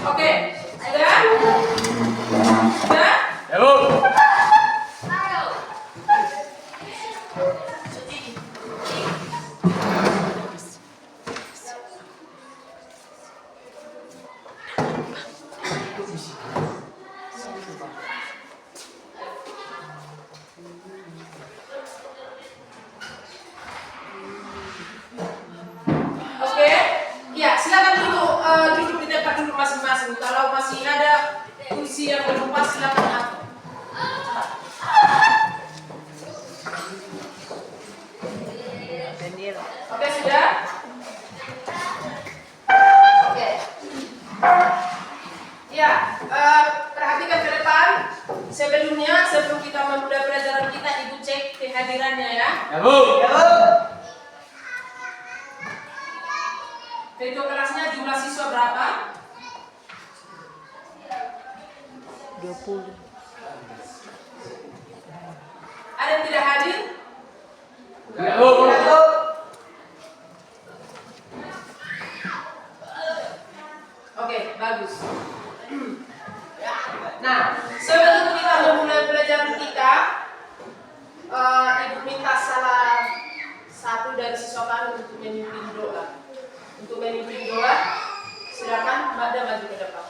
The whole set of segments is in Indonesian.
Oke, sudah? Sudah? Ya, Bu. Oke, ya silakan duduk di tempat duduk masing-masing. Kalau masih ada kursi yang belum pas, silakan atur. Oke, sudah? Oke. Ya, perhatikan ke depan. Sebelum kita memulai pelajaran kita, Ibu cek kehadirannya ya. Ya, Bu. Ya, Bu. Video kelasnya jumlah siswa berapa? 20. Ada yang tidak hadir? Ya, Bu. Ya, Bu. Oke, bagus. Nah, sebelum kita memulai pelajaran kita, Ibu minta salah satu dari siswa kami untuk memimpin doa. Untuk memimpin doa, silakan maju ke depan.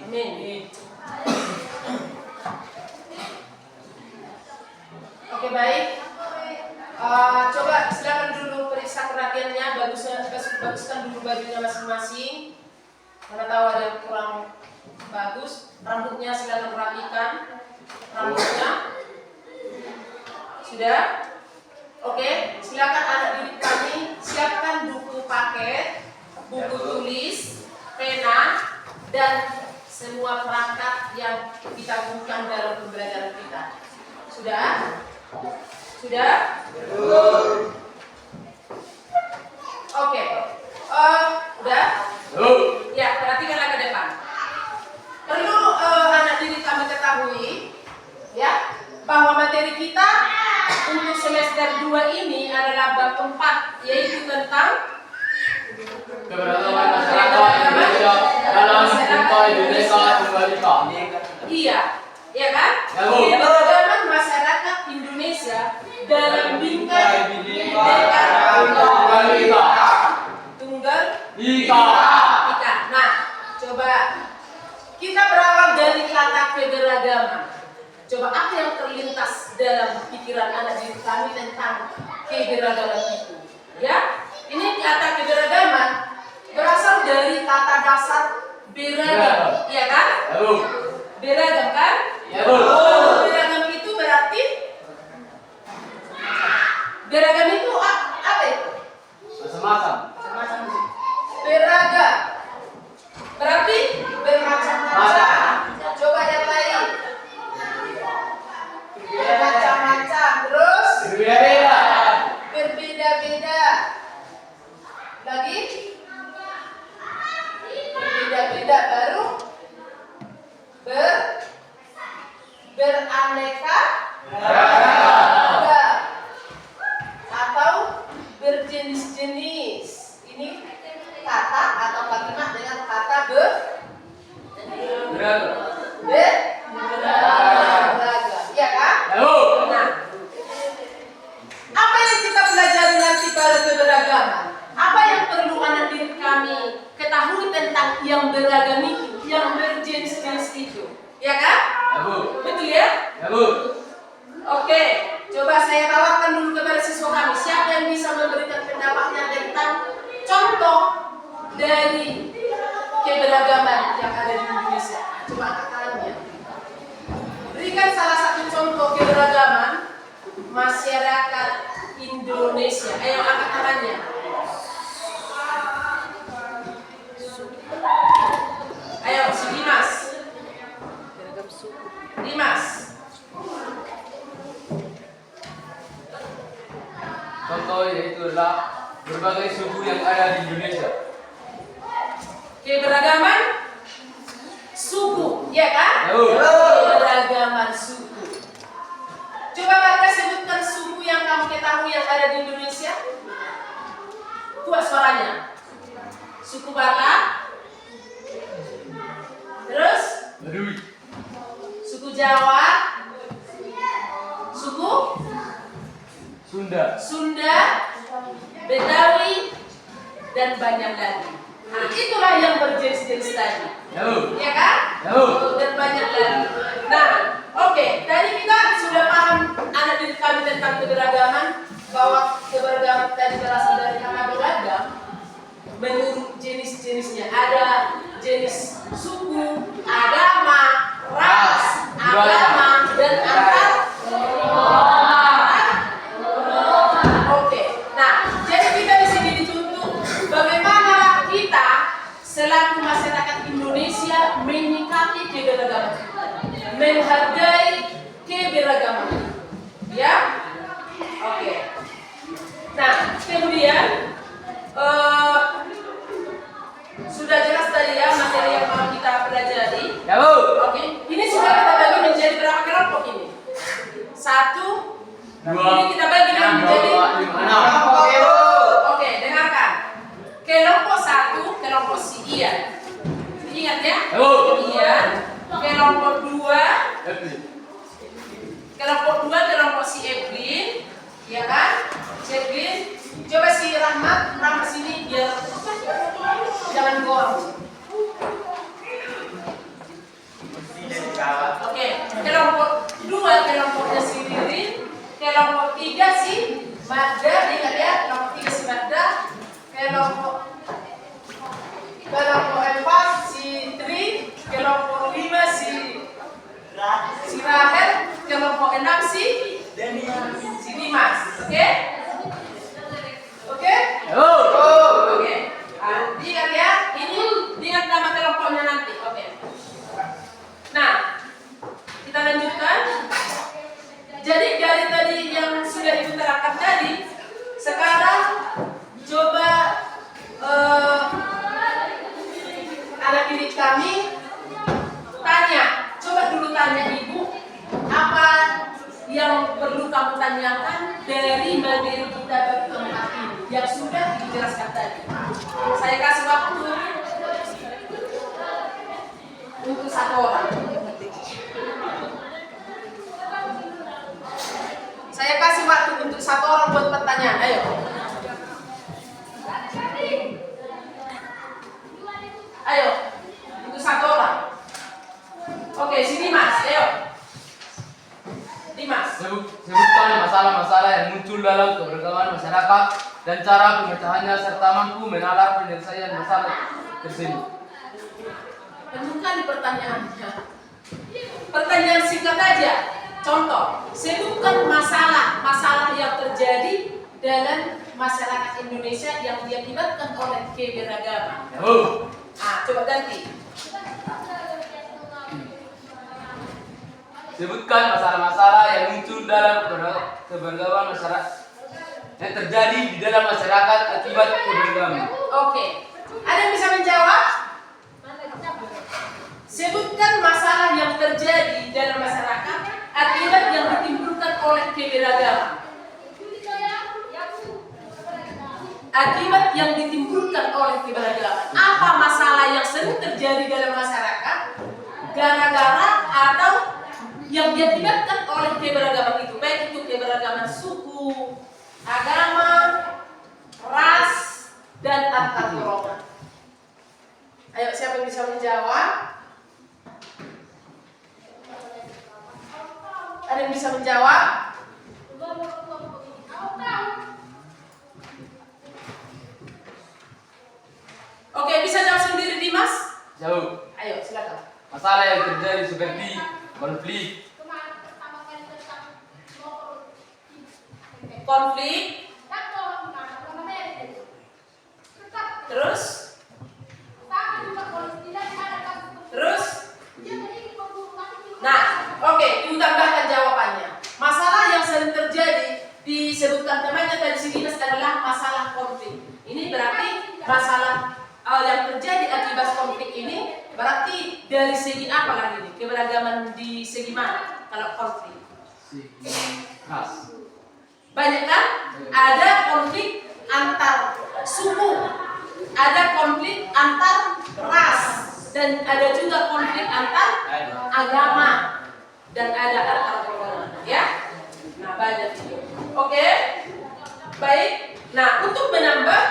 Amin. Oke, baik. Coba silakan dulu periksa perhatiannya, baguskan dulu bajunya masing-masing. Karena tahu ada yang kurang bagus. Rambutnya silakan rapikan. Rambutnya sudah. Oke, silakan anak didik kami siapkan buku paket, buku tulis, pena, dan semua perangkat yang kita butuhkan dalam pembelajaran kita. Sudah? Sudah? Oke. Udah? Ya, perhatikanlah ke depan. Perlu anak didik kami ketahui ya, bahwa materi kita untuk semester 2 ini adalah bab 4, yaitu tentang Keberagaman masyarakat Indonesia dalam Bhinneka Tunggal Ika. Iya, ya kan? Ya, Bu. Keberagaman masyarakat Indonesia dalam Bhinneka Tunggal Ika. Tunggal Ika. Ika. Nah, coba kita berawal dari kata keberagaman. Coba apa yang terlintas dalam pikiran anak didik kami tentang keberagaman itu? Ya, ini kata keberagaman berasal dari kata dasar beragam, ya kan? Ya, Bu. Beragam kan? Ya, Bu. Beragam itu berarti beragam itu apa itu? Macam-macam. Beragam berarti bermacam-macam. Coba yang lain. Bermacam-macam, terus Berbeda-beda. berbeda-beda. Lagi berbeda-beda, baru beraneka ragam atau berjenis-jenis. Ini kata atau kalimat dengan kata Beragam. beragam, ya kan? Ya, Bu. Nah, apa yang kita pelajari nanti pada keberagaman? Apa yang perlu anak didik kami ketahui tentang yang beragam itu, yang berjenis-jenis itu, ya kan? Ya, Bu. Betul ya? Ya, Bu. Oke, coba saya tawarkan dulu kepada siswa kami. Siapa yang bisa memberikan pendapatnya tentang contoh dari keberagaman yang ada di Indonesia? Coba angkat tangannya. masyarakat Indonesia. Ayo angkat tangannya. Ayo si Dimas. Beragam suku. Dimas. Contoh yaitu adalah berbagai suku yang ada di Indonesia. Keberagaman suku, ya kan? Yo. Keberagaman suku. Coba Bapak sebutkan suku yang kamu ketahui yang ada di Indonesia. Kuat suaranya. Suku Batak. Terus Baduy, suku Jawa. Suku Sunda, Sunda, Betawi, dan banyak lagi. Nah, itulah yang berjenis-jenis tadi. yo, Ya kan? yo. Dan banyak lagi. Nah, oke, tadi kita sudah paham anak didik kami tentang keberagaman, bahwa keberagaman tadi berasal dari kata beragam menurut jenis-jenisnya. Ada jenis suku, agama, ras, agama, dan antar. Oke, nah, jadi kita di sini dituntut bagaimana kita selaku masyarakat Indonesia menyikapi keberagaman, menghargai keberagaman, ya. Oke. Nah, kemudian sudah jelas tadi ya materi yang mau kita pelajari. Yo. Oke, ini sudah kita bagi menjadi berapa kelompok ini? 1, ini kita bagi menjadi 6. Oke, dengarkan. Kelompok 1, kelompok si Ian. Ingat ya? Yo. Ian. Kelompok 2, Epi. kelompok si Evelyn. Ya kan? Si Evelyn. Coba si Rahmat sini biar jangan gorong. Oke, kelompok 2 kelompoknya si Ririn, kelompok 3 si Magda, ingat ya, kelompok 3 si Magda, kelompok 4 si Tri, kelompok 5 si Rahel, kelompok 6 si Dimas, oke? Oke? Yo. Oke. Ingat ya, ini ingat nama kelompoknya nanti. Oke. Nah, kita lanjutkan. Jadi dari tadi yang sudah Ibu terangkan tadi, sekarang coba anak didik kami tanya. Coba dulu tanya Ibu, apa yang perlu kamu tanyakan dari materi kita bagi keempat ini yang sudah dijelaskan tadi. Saya kasih waktu untuk 1 orang. Saya kasih waktu untuk 1 orang buat pertanyaan. Ayo. Ayo. Untuk 1 orang. Oke, sini Mas. Ayo. Dimas. Sebutkan masalah-masalah yang muncul dalam keberagaman masyarakat dan cara pemecahannya serta mampu menalar penyelesaian masalah tersebut. Tentukan di pertanyaannya. Pertanyaan singkat aja. Contoh, sebutkan masalah yang terjadi dalam masyarakat Indonesia yang diakibatkan oleh keberagaman. Yo. Coba ganti. Sebutkan masalah-masalah yang muncul dalam keberagaman masyarakat yang terjadi di dalam masyarakat akibat keberagaman. Oke. Ada yang bisa menjawab? Sebutkan masalah yang terjadi dalam masyarakat akibat yang ditimbulkan oleh keberagaman. Akibat yang ditimbulkan oleh keberagaman. Apa masalah yang sering terjadi dalam masyarakat gara-gara atau yang diakibatkan oleh keberagaman itu, baik itu keberagaman suku, agama, ras, dan antar golongan. Ayo, siapa yang bisa menjawab? Ada yang bisa menjawab? Oke, bisa jawab sendiri Dimas? Jauh. Ayo, silakan. Masalah yang terjadi seperti konflik, konflik. Terus? Terus? Nah, oke, ibu tambahkan jawabannya. Masalah yang sering terjadi disebutkan temannya tadi sini adalah masalah konflik. Ini berarti masalah yang terjadi akibat konflik ini berarti dari segi apa lagi nih? Keberagaman di segi mana kalau konflik? Segi ras. Banyak kan? Ada konflik antar suku, ada konflik antar ras, dan ada juga konflik antar agama, dan ada antar golongan, ya. Nah, banyak itu. Oke, baik. Nah, untuk menambah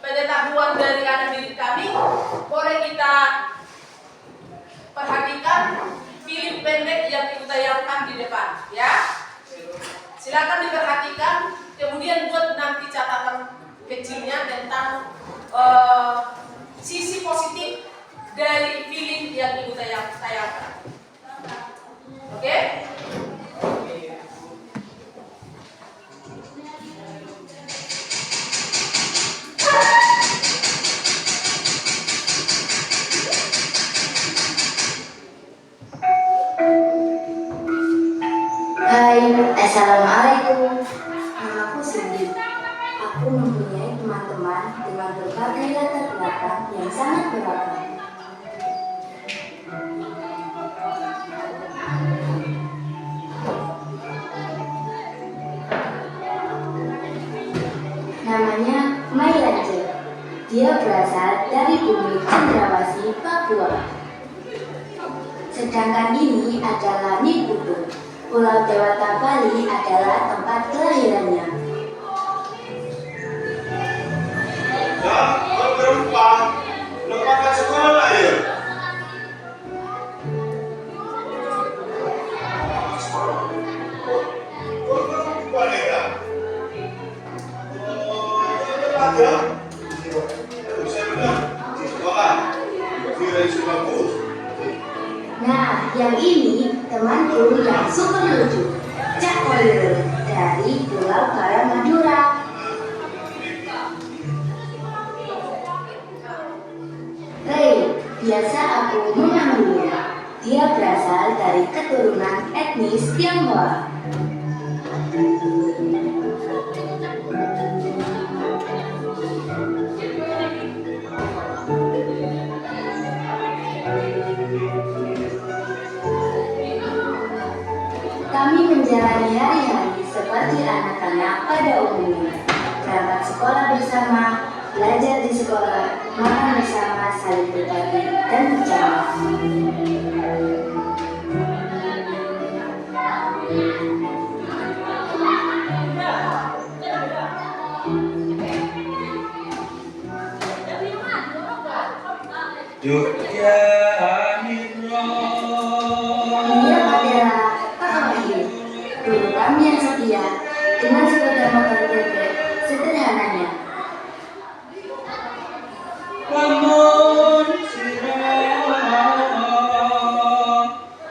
pengetahuan dari anak didik kami, boleh kita perhatikan film pendek yang kita tayangkan di depan, ya. Silakan diperhatikan, kemudian buat nanti catatan kecilnya tentang sisi positif dari film yang ibu tayangkan. Oke? Hai, Assalamualaikum. Namaku Cindy. Aku mempunyai teman-teman dengan berbagai latar belakang yang sangat beragam. Namanya Mailanje. Dia berasal dari bumi Cendrawasih, Papua. Sedangkan ini adalah Niputu. Pulau Dewata Bali adalah tempat kelahirannya. Dan berempat, lepaskan sekolah ya. Nah, yang ini temanku yang super lucu, Cak Kolir dari Pulau Baram Madura. Hei, biasa aku memanggilnya. Dia berasal dari keturunan etnis Tionghoa. Kami menjalani hari-hari seperti anak-anak pada umumnya. Berangkat sekolah bersama, belajar di sekolah, makan bersama, saling berbagi dan bercanda. Jogja Dia adalah Pak Wahyu, guru kami yang setia dengan sepeda motor bebek sederhananya. Lamun sira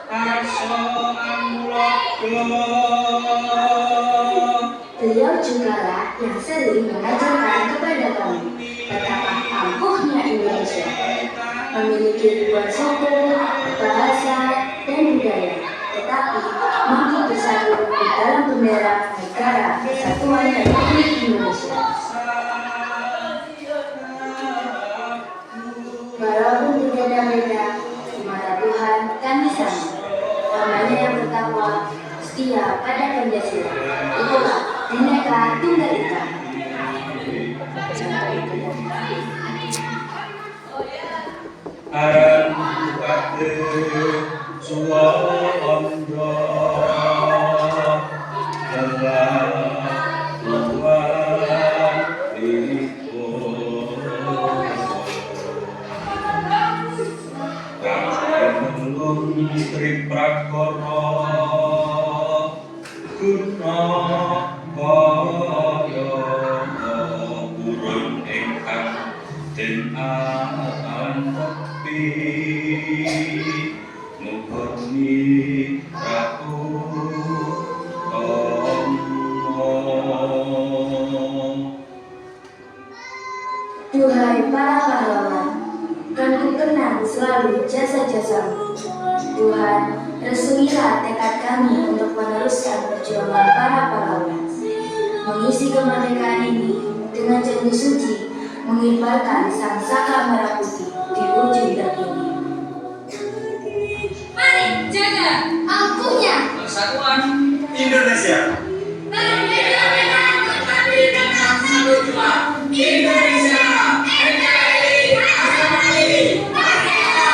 arsa amulaga. Beliau juga lah yang sering mengajarkan kepada kami betapa ampuhnya Indonesia, memiliki ribuan suku, bahasa, dan budaya, tetapi mampu bersatu di dalam bendera negara Kesatuan Republik Indonesia. Walaupun berbeda-beda, di mata Tuhan kami sama. Namanya yang bertakwa, setia pada Pancasila. Itulah Bhinneka Tunggal Ika. Aran bupati Suwanda telah buat ibu Kamelung Sri Prakara Guna Kaya Burung ingkang den antepi Mumpuni Ratu Tomo melihat tekad kami untuk meneruskan perjuangan para pahlawan. Mengisi kemerdekaan ini dengan janji suci mengibarkan sang saka merah putih di ujung terkini. Mari jaga angkuhnya Persatuan Indonesia. berbeda-beda tetapi tetap satu jua. Indonesia NKRI Asmari Merdeka.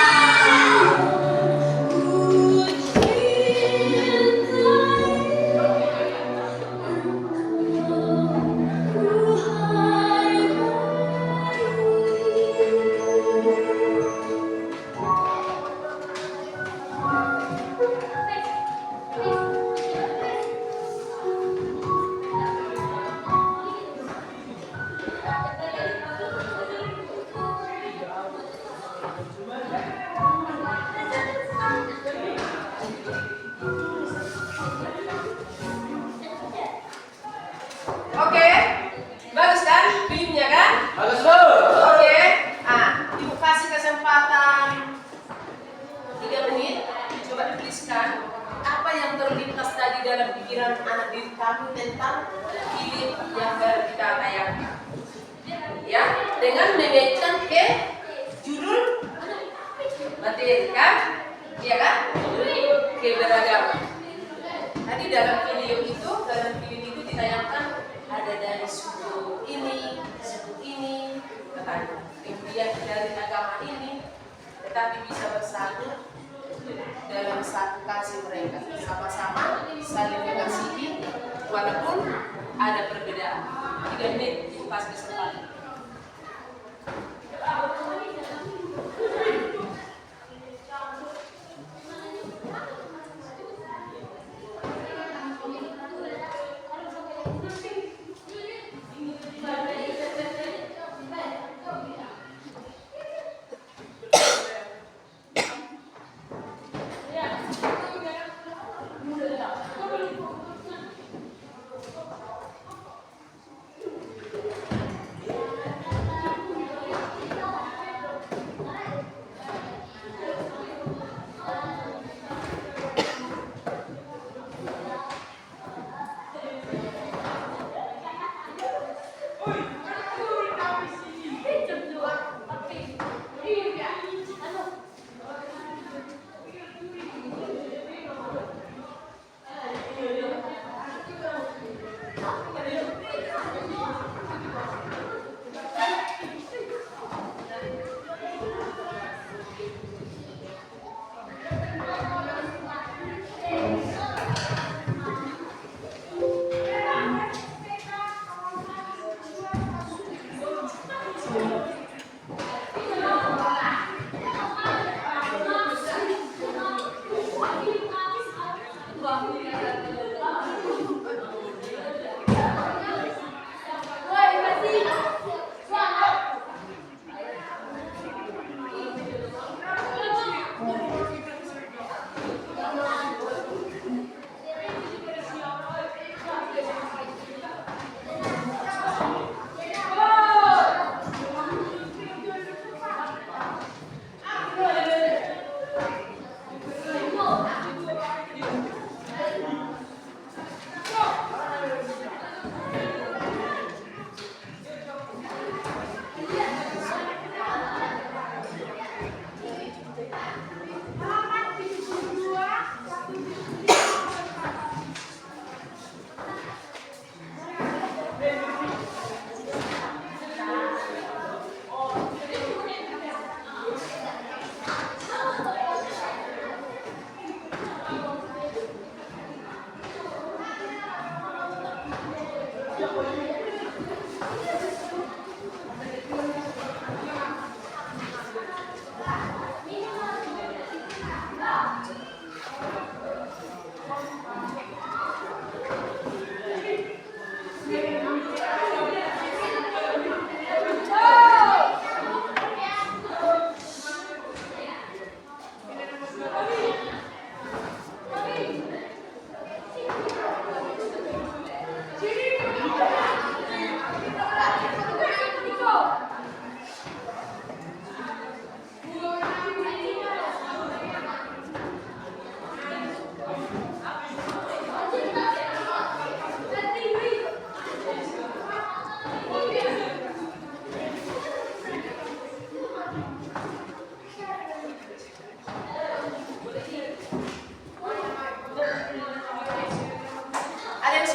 Oke, bagus kan filmnya kan? Bagus Bu. Oke, ibu kasih kesempatan 3 menit. Coba tuliskan apa yang terlintas tadi dalam pikiran anak diri kami tentang film yang baru kita tayangkan. Ya, dengan mengaitkan ke judul materi kan? Iya kan? Keberagaman. Tadi dalam film itu ditayangkan ada dari suku ini, kemudian dari agama ini, tetapi bisa bersatu dalam satu kasih mereka, sama-sama saling mengasihi walaupun ada perbedaan. 3 menit pas kesempatan.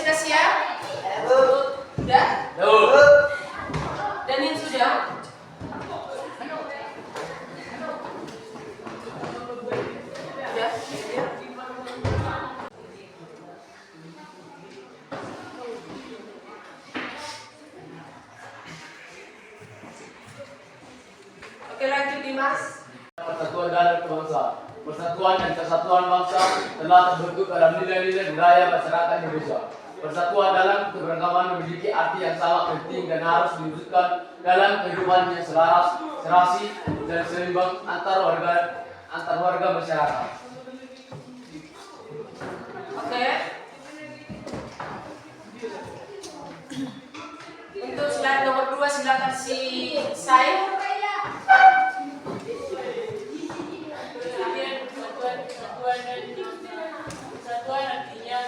sudah siap? Sudah? Danin sudah? Sudah? Oke, lanjut Dimas. Persatuan dalam bangsa. Persatuan dan kesatuan bangsa telah terbentuk dalam nilai-nilai budaya masyarakat Indonesia. Persatuan dalam keberagaman memiliki arti yang sangat penting dan harus diwujudkan dalam kehidupan yang selaras, serasi, dan seimbang antar warga masyarakat. Oke. Untuk slide nomor 2 silakan si Sai. Kesatuan artinya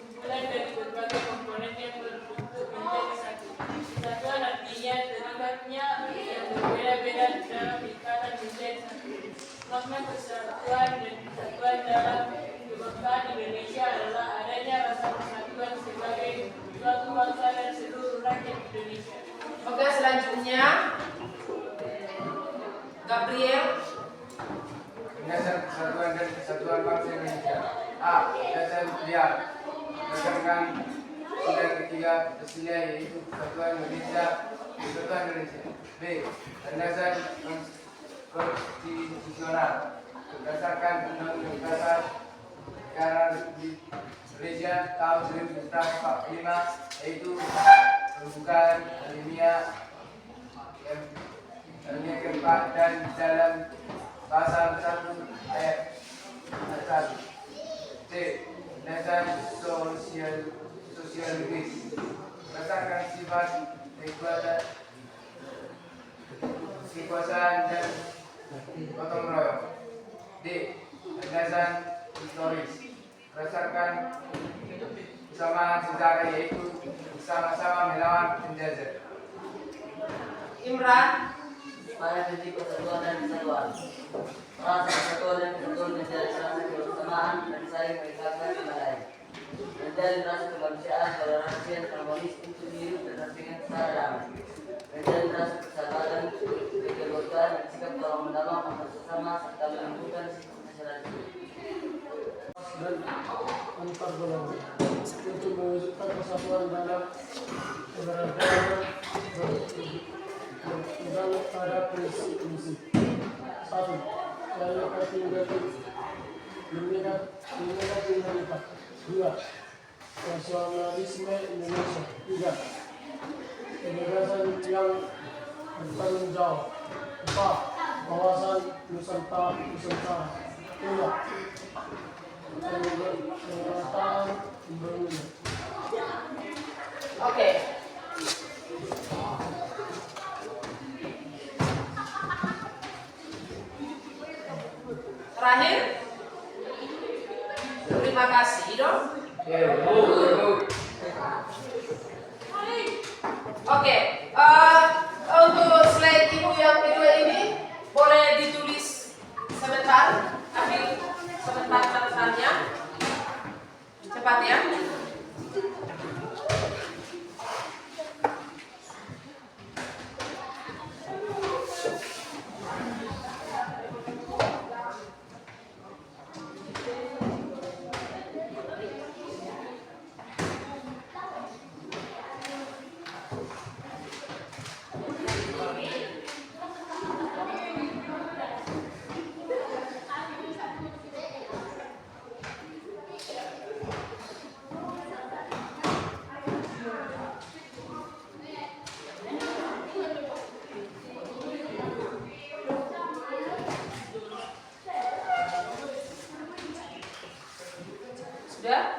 kumpulan dari berbagai komponen yang berbentuk menjadi satu. Kesatuan artinya terlibatnya yang berbeda-beda dalam ikatan menjadi satu. Makna persatuan dan kesatuan dalam kebangsaan Indonesia adalah adanya rasa persatuan sebagai suatu bangsa dan seluruh rakyat Indonesia. Oke, selanjutnya Gabriel. Dasar kesatuan dan kesatuan bangsa Indonesia. A. Dasar ideal. Berdasarkan nilai ketiga Pancasila yaitu Persatuan Indonesia. B. Landasan konstitusional. Berdasarkan Undang-Undang Dasar Negara Republik Indonesia tahun 1945 yaitu pembukaan alinea keempat dan dalam pasal 1 ayat 1. C. Landasan sosiologis. Berdasarkan sifat kekuasaan dan gotong royong. D. Landasan historis. Berdasarkan kesamaan sejarah yaitu bersama-sama melawan penjajah. Imran. Pada titik persatuan dan kesatuan. Rasa persatuan dan kesatuan menjadi rasa kebersamaan dan saling meningkatkan kembali. Menjadi rasa kemanusiaan toleransi yang harmonis untuk hidup berdampingan secara damai. Menjadi rasa persahabatan, kekeluargaan dan sikap tolong menolong antar sesama serta menumbuhkan sikap masyarakat. Dan antar golongan untuk mewujudkan persatuan dalam keberagaman dan ada prinsip-prinsip. 1. Loyalitas tingkat 2. Nasionalisme Indonesia. 3. Kebebasan yang bertanggung jawab. 4. Kawasan Nusantara. 5. Pemerataan pembangunan. Oke. Terakhir. Terima kasih dong. Oke. Untuk slide ibu yang kedua ini boleh ditulis sebentar. Ambil sebentar catatannya. Cepat ya. Sudah?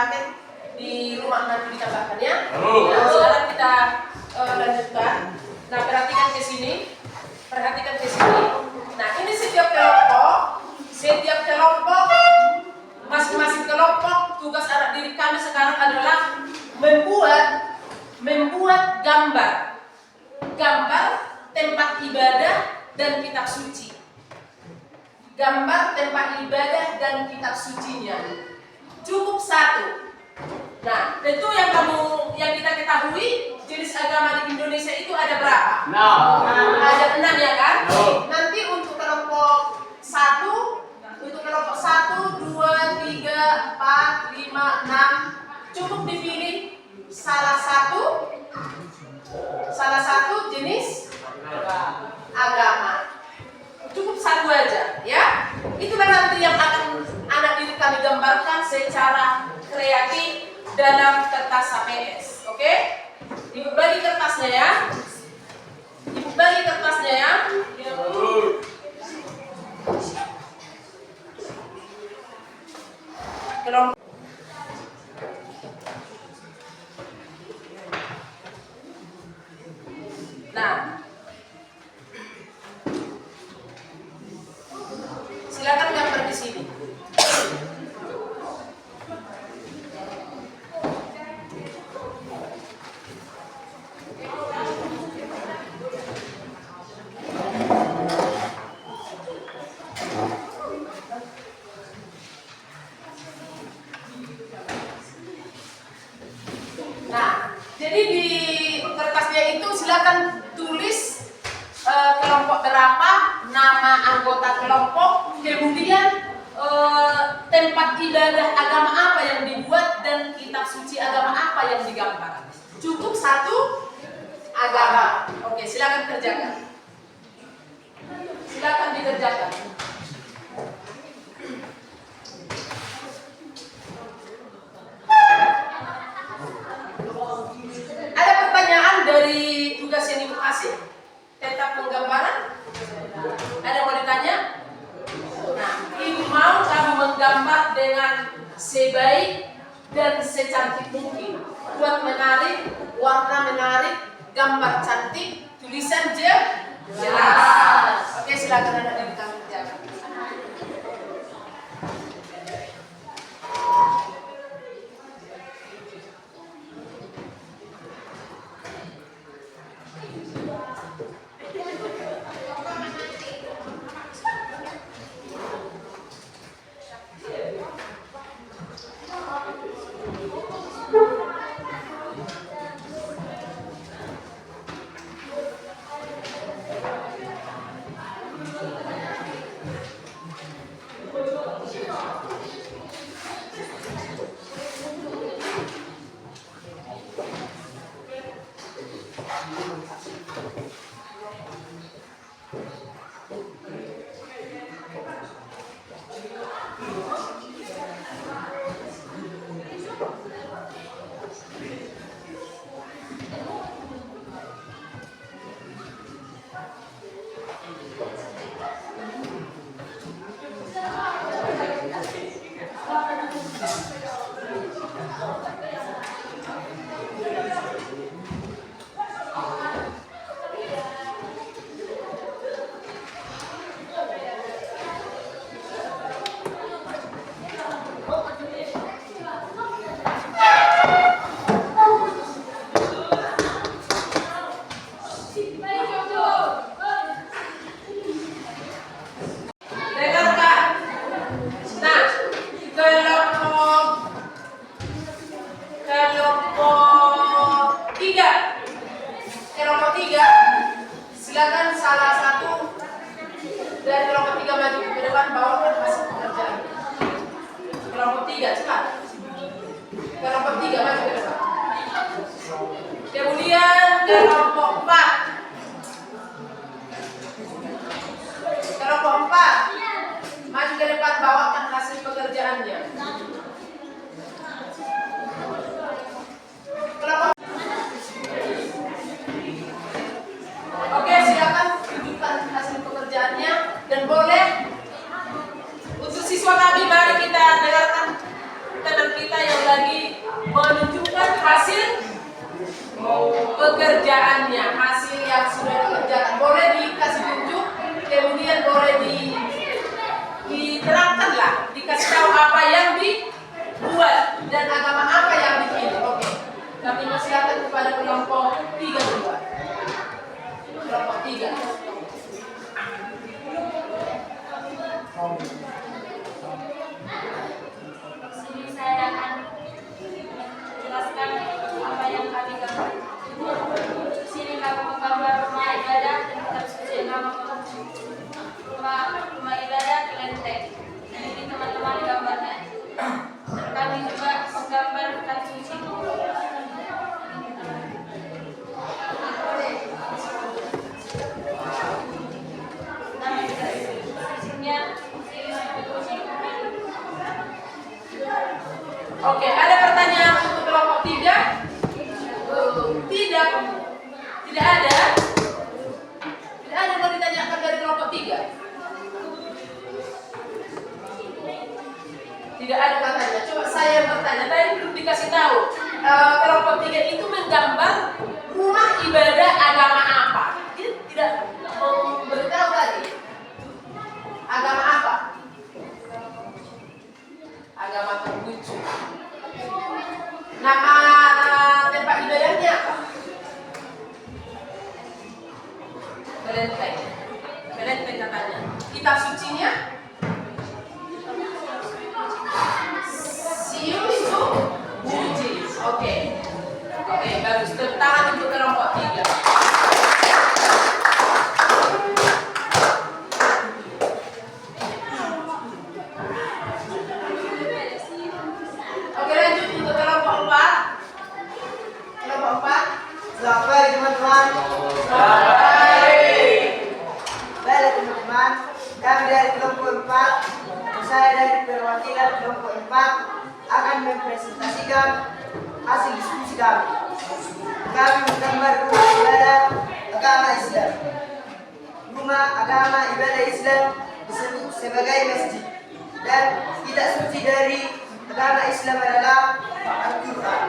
paket di rumah nanti ditambahkan ya. Nah, sekarang kita lanjutkan. Nah, perhatikan ke sini. Nah, ini setiap kelompok, masing-masing kelompok, tugas anak didik kami sekarang adalah membuat gambar tempat ibadah dan kitab suci. Gambar tempat ibadah dan kitab sucinya. Cukup satu. Nah, tentu yang kita ketahui jenis agama di Indonesia itu ada berapa? Ada 6 ya kan? Nanti untuk kelompok 1, 2, 3, 4, 5, 6 cukup dipilih salah satu jenis agama. Cukup satu aja ya. Itulah nanti yang akan anak didik kami gambarkan secara kreatif dalam kertas HPS. Oke? Ibu bagi kertasnya ya. Kelompok. Nah, silakan gambar di sini. Nah, jadi di kertasnya itu silakan tulis kelompok berapa, nama anggota kelompok, kemudian tempat ibadah agama apa yang dibuat dan kitab suci agama apa yang digambar. Cukup satu agama. Oke, silakan kerjakan. Silakan dikerjakan. Ada pertanyaan dari tugas yang Ibu kasih tentang penggambaran? Ada yang mau ditanya? Nah, Ibu mau kamu menggambar dengan sebaik dan secantik mungkin. Buat menarik, warna menarik, gambar cantik, tulisan jelas. Oke, silakan anak didik kami kerjakan. Kemudian kelompok 4. Kelompok 4. Maju ke depan, bawakan hasil pekerjaannya. Kelompok. Oke, silakan tunjukkan hasil pekerjaannya dan boleh untuk siswa kami, mari kita dengarkan teman kita yang lagi pekerjaannya, hasil yang sudah dikerjakan. Boleh dikasih tunjuk, kemudian boleh diterangkanlah, dikasih tahu apa yang dibuat dan agama apa yang dipilih. Oke, kami persilakan kepada kelompok 3 dua. Kelompok 3. Sini saya akan jelaskan apa yang kami gambar. Di sini kami menggambar rumah ibadah dan kitab suci agama rumah ibadah kelenteng. Dan ini teman-teman gambarnya. Dan kami juga menggambar kitab suci. Nama kitab sucinya Oke, ada pertanyaan untuk kelompok 3? Tidak. Tidak ada. Tidak ada yang mau ditanyakan dari kelompok 3. Tidak ada katanya. Coba saya bertanya. Tadi belum dikasih tahu. Kelompok 3 itu menggambar rumah ibadah agama apa? Dia tidak memberitahu tadi. Agama apa? Agama Konghucu. Nama tempat ibadahnya apa? Kelenteng. Kelenteng katanya. Kitab sucinya? Siu itu Juji. Oke. Oke, bagus. Tepuk tangan untuk kelompok 3. Oke, lanjut untuk kelompok 4. Kelompok 4. Selamat pagi teman-teman. Selamat pagi. Baiklah teman-teman, kami dari kelompok 4, saya dari perwakilan kelompok 4 akan mempresentasikan hasil diskusi kami. Kami menggambar rumah ibadah agama Islam. Rumah agama ibadah Islam disebut sebagai masjid, dan kitab suci dari agama Islam adalah Al-Quran.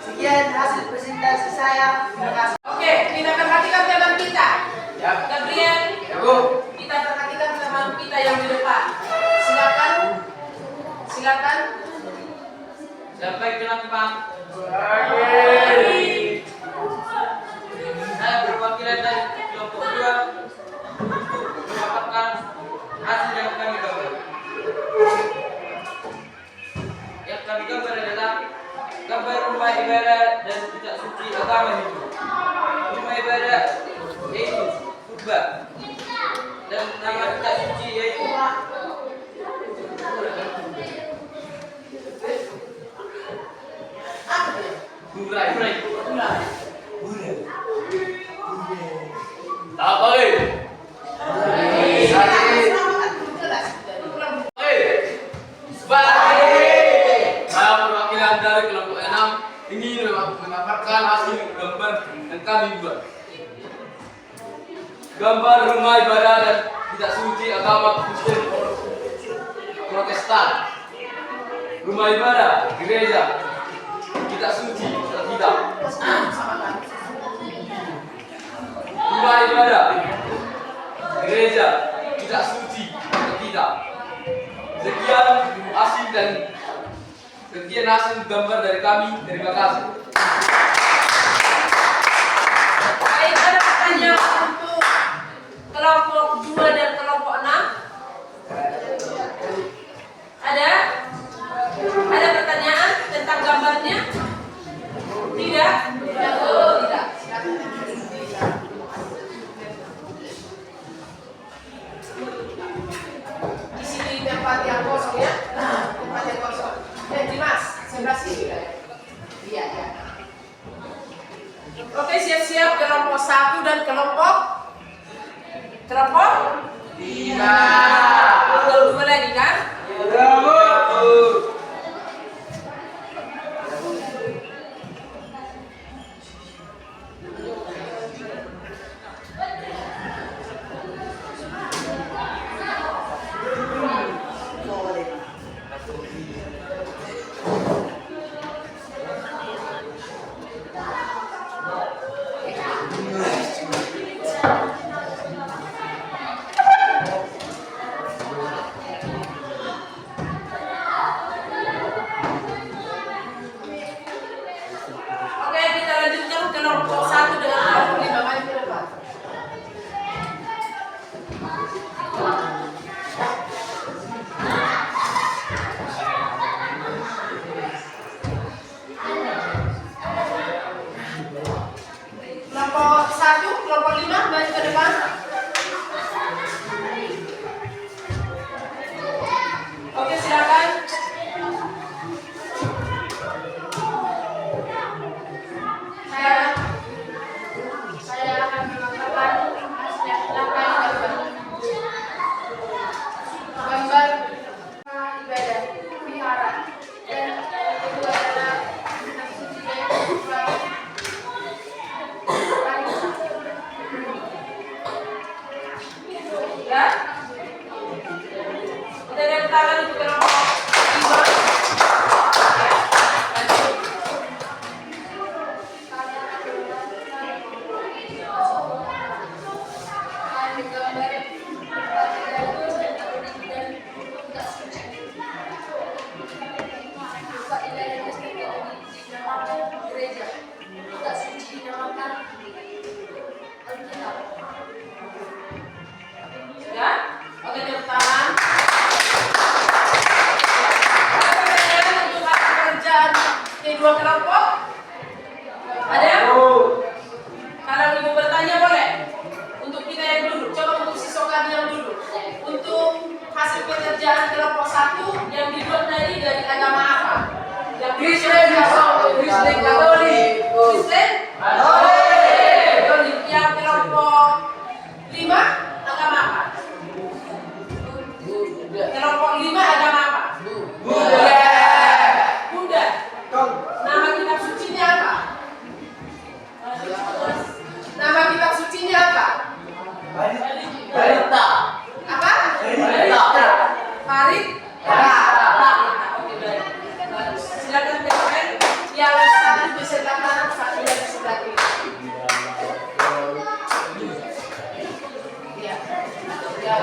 Sekian hasil presentasi saya. Terima kasih. Oke, kita perhatikan teman kita. Ya. Gabriel, Ya, Bu. kita perhatikan teman kita yang di depan. Silakan. Silakan. Sampai teman-teman. Saya berwakilan dari kelompok 2 untuk mendapatkan hasil yang kami gambar. Yang kami gambar adalah gambar rumah ibadah dan kitab suci agama Hindu. Rumah ibadah yaitu khutbah, dan nama kitab suci yaitu Hurai. Apa ini? Saya perwakilan dari kelompok 6 ingin mendapatkan hasil gambar yang kami buat. Gambar rumah ibadah dan kitab suci agama Kristen Protestan. Rumah ibadah, gereja, kitab suci, Alkitab. Rumah ibadah, gereja, kitab suci, Alkitab. Sekian hasil gambar dari kami. Terima kasih. Baik, ada pertanyaan untuk kelompok 2 dan kelompok 6? Ada? Ada pertanyaan tentang gambarnya? Tidak? Oh, tidak. Di sini tempat yang kosong ya? Tempat yang kosong. Dimas, sebelah sini ya? Iya, ya. Oke, siap-siap kelompok 1 dan kelompok 5. Betul, 2 lagi kan? Kelompok 1, kelompok 5, maju ke depan. Oke, silakan. Saya akan mengatakan hasil gambar ibadah vihara dan kedua adalah kitab suci dan Ya. Kita lihat tangan untuk kelompok 5. Ya. Lanjut. Ya. Oke, tepuk tangan. Apa perbedaan untuk hasil pekerjaan kedua kelompok? Ada? Kalau ibu bertanya boleh. Untuk kita yang duduk, coba untuk siswa kami yang duduk. Untuk hasil pekerjaan kelompok 1 yang dibuat dari agama apa? Yang Kristen, Kristen Katolik, Kristen Katolik. Yang kelompok 5 agama apa? Kelompok 5 agama apa? Buddha. Nama kitab sucinya apa? Nama kitab sucinya apa? Barita. Apa? Barita. Farid. Oke, baik. Bagus. Silakan PKN yang satu di sebelah kanan, satu yang di sebelah kiri. Ya. Ya.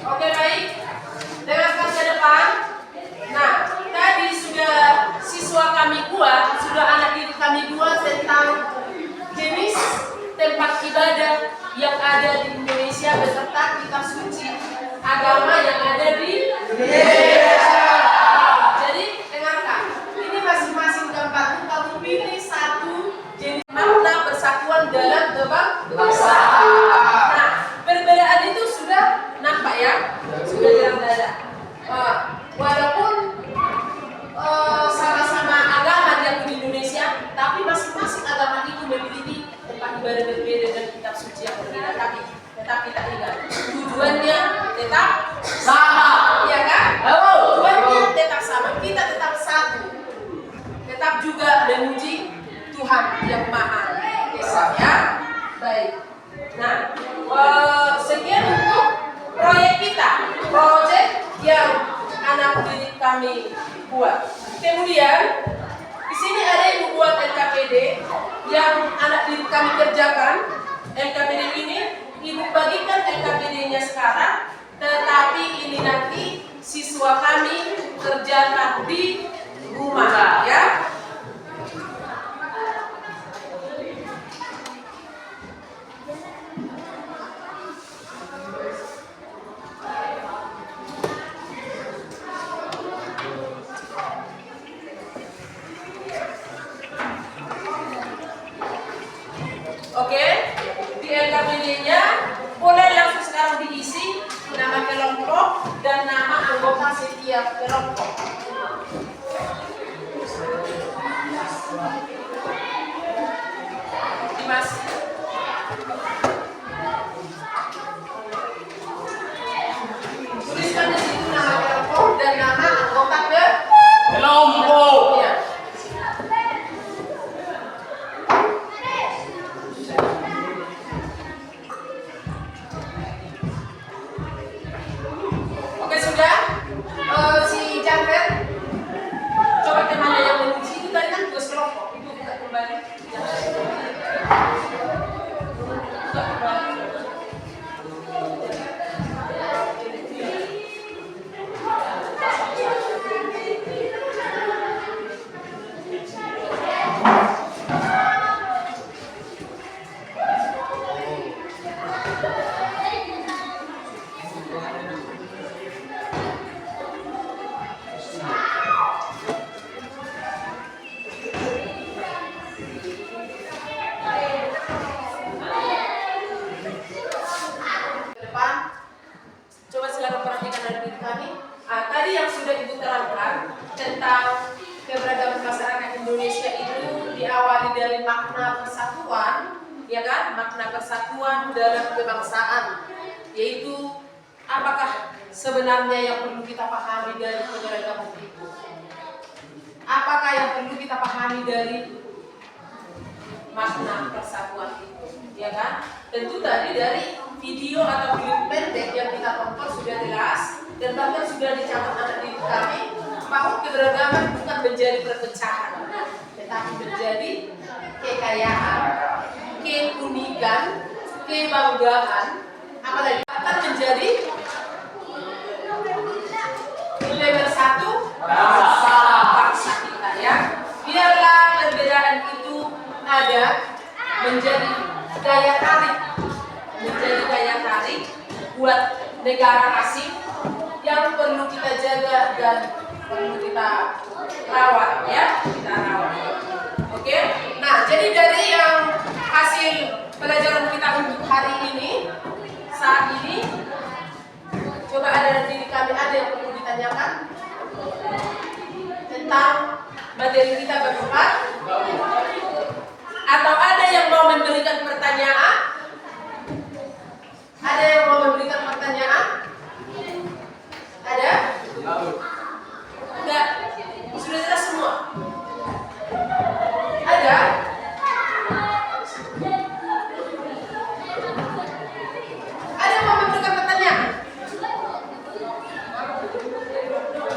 Oke, baik. Dengarkan ke depan. Nah, tadi sudah siswa kami buat, sudah anak didik kami buat tentang jenis tempat ibadah yang ada di Indonesia beserta kitab suci agama yang ada di Indonesia. Jadi, dengarkan. Ini masing-masing tempat itu kamu pilih satu jenis makna persatuan dalam bangsa. Nah, perbedaan itu sudah nampak ya, sudah jelas ada. Walaupun sama-sama agama di Indonesia, tapi masing-masing agama itu memiliki tempat ibadah berbeda dan kitab suci yang berbeda. Tapi tetap kita ingat tujuannya tetap sama, ya kan? Tujuannya tetap sama. Kita tetap satu, tetap juga memuji Tuhan yang Maha Esa, ya. Baik. Nah, sekian untuk proyek kita, proyek yang anak didik kami buat. Kemudian di sini ada ibu buat LKPD yang anak didik kami kerjakan. LKPD ini ibu bagikan LKPD-nya sekarang, tetapi ini nanti siswa kami kerjakan di rumah, ya. Oke, di LKPD-nya boleh langsung sekarang diisi nama kelompok dan nama anggota setiap kelompok. Dimas. Tuliskan di situ nama kelompok dan nama anggota kelompok. Ya. Ke depan, coba silakan perhatikan dari diri kami. Tadi yang sudah Ibu terangkan tentang keberagaman masyarakat Indonesia itu diawali dari makna persatuan, ya kan? Makna persatuan dalam kebangsaan, yaitu apakah sebenarnya yang perlu kita pahami dari keberagaman itu? Apakah yang perlu kita pahami dari makna persatuan itu, ya kan? Tentu tadi dari video atau film pendek yang kita tonton sudah jelas dan bahkan sudah dicatat anak didik kami bahwa keberagaman bukan menjadi perpecahan, tetapi menjadi kekayaan, keunikan, kebanggaan, apalagi akan menjadi nilai bersatu bangsa kita, ya. Biarlah perbedaan itu ada menjadi daya tarik buat negara asing yang perlu kita jaga dan perlu kita rawat, ya, kita rawat. Oke. Nah, jadi dari yang hasil pelajaran kita untuk hari ini, saat ini, coba ada diri kami ada yang perlu ditanyakan tentang materi kita berempat, atau ada yang mau memberikan pertanyaan? Ada yang mau memberikan pertanyaan? Ada? Enggak? Sudah jelas semua? Ada? Ada yang mau memberikan pertanyaan?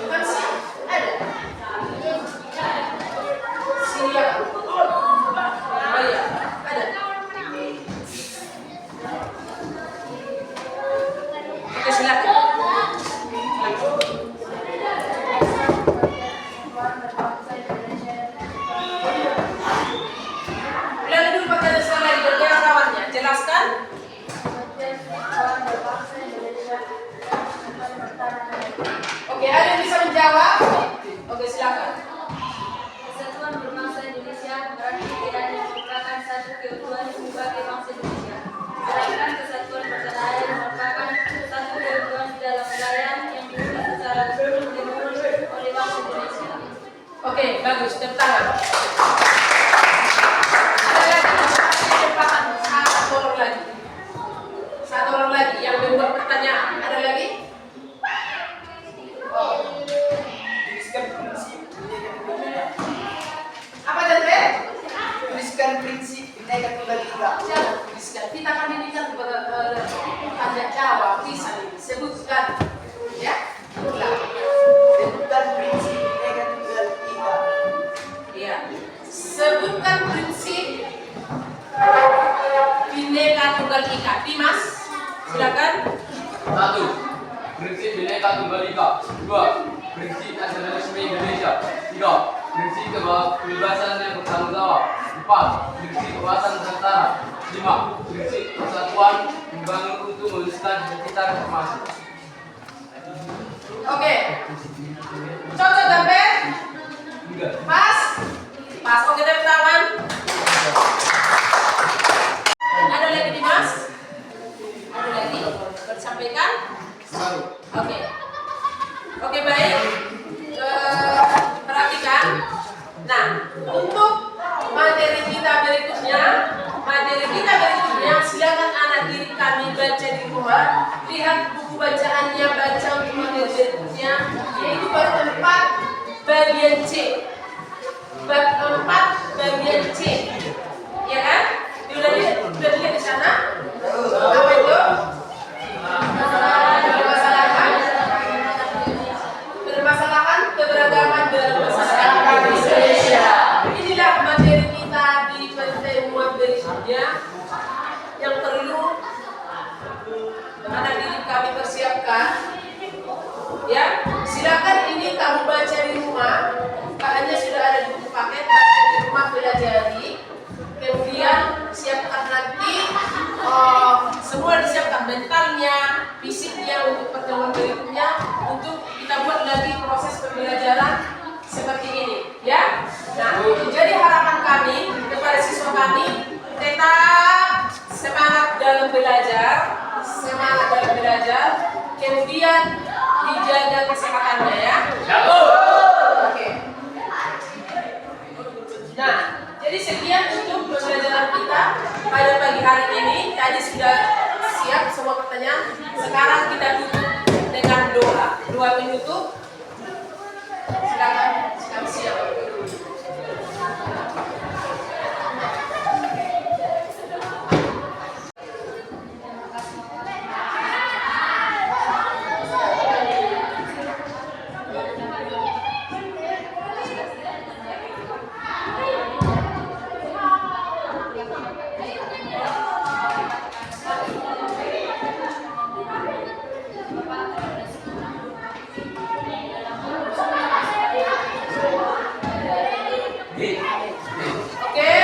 Masih? Ada? Siap. Oh iya, ada. Oke, silakan. Ulangi dulu pertanyaan saya lagi, yang kawannya. Jelaskan. Oke, ada yang bisa menjawab? Oke, silakan. Kesatuan berbangsa Indonesia berarti tidak hanya merupakan satu keutuhan sebagai bangsa Indonesia, melainkan kesatuan perseraya merupakan satu keutuhan di dalam wilayah yang diurus secara menyeluruh oleh bangsa Indonesia. Oke, bagus. Tepuk tangan. Ada lagi kesempatan satu orang lagi. Satu orang lagi yang membuat pertanyaan. Ada lagi? Oh. Apa tadi? Tuliskan prinsip Bhinneka Tunggal Ika. Tuliskan. Kita kan ini kan tanya jawab bisa sebutkan, ya. Ulang. Sebutkan prinsip Bhinneka Tunggal Ika. Iya. Sebutkan prinsip Bhinneka Tunggal Ika. Dimas, silakan. 1. Prinsip Bhinneka Tunggal Ika. 2. Prinsip nasionalisme Indonesia. 3. Prinsip kebebasan yang bertanggung jawab. 4. Prinsip kebebasan nusantara. 5. Prinsip persatuan membangun untuk meluluskan kita reformasi. Oke. Cocok gambar? Enggak. Pas? Pas. Oke, tepuk tangan. Ada lagi Dimas? Ada lagi? Bersampaikan? Oke. Oke, baik. Perhatikan. Nah, untuk materi kita berikutnya silakan anak didik kami baca di rumah. Lihat buku bacaannya, baca untuk materi berikutnya, yaitu bab 4 bagian C. Bab 4 bagian C. Ya kan? Sudah dilihat di sana? Apa itu? Permasalahan keberagaman dalam masyarakat Indonesia. Inilah materi kita di pertemuan berikutnya yang perlu anak didik kami persiapkan. Ya, silakan ini kamu baca di rumah. Bahannya sudah ada di buku paket, baca di rumah, pelajari. Kemudian siapkan nanti semua disiapkan mentalnya, fisiknya untuk pertemuan berikutnya untuk kita buat lagi proses pembelajaran seperti ini, ya. Nah, jadi harapan kami kepada siswa kami tetap semangat dalam belajar, kemudian dijaga kesehatannya ya. Oke. Nah, jadi sekian untuk pembelajaran kita pada pagi hari ini. Tadi sudah siap semua pertanyaan. Sekarang kita tutup dengan doa. Doa penutup. Silakan, kami siap. Oke,